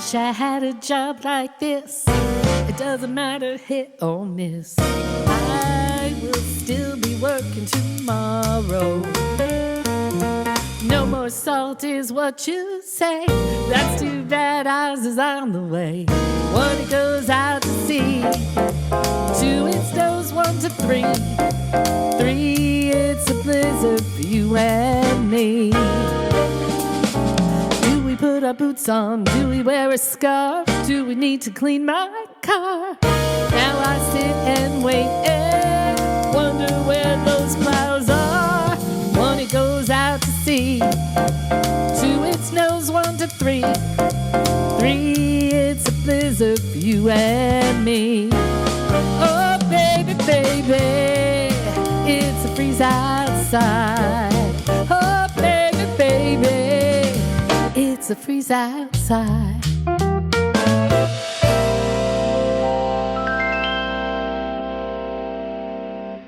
wish I had a job like this. It doesn't matter, hit or miss. I will still be working tomorrow. No more salt is what you say. That's too bad, ours is on the way. One, it goes out to sea. Two, it snows 1 to 3. 3, it's a blizzard for you and me. Do we put our boots on? Do we wear a scarf? Do we need to clean my car? Now I sit and wait and wonder where those clouds are. 1, it goes out to sea. 2, it snows 1 to 3. 3, it's a blizzard for you and me. Oh, baby, baby, it's a freeze outside. Oh, baby, baby, it's a freeze outside.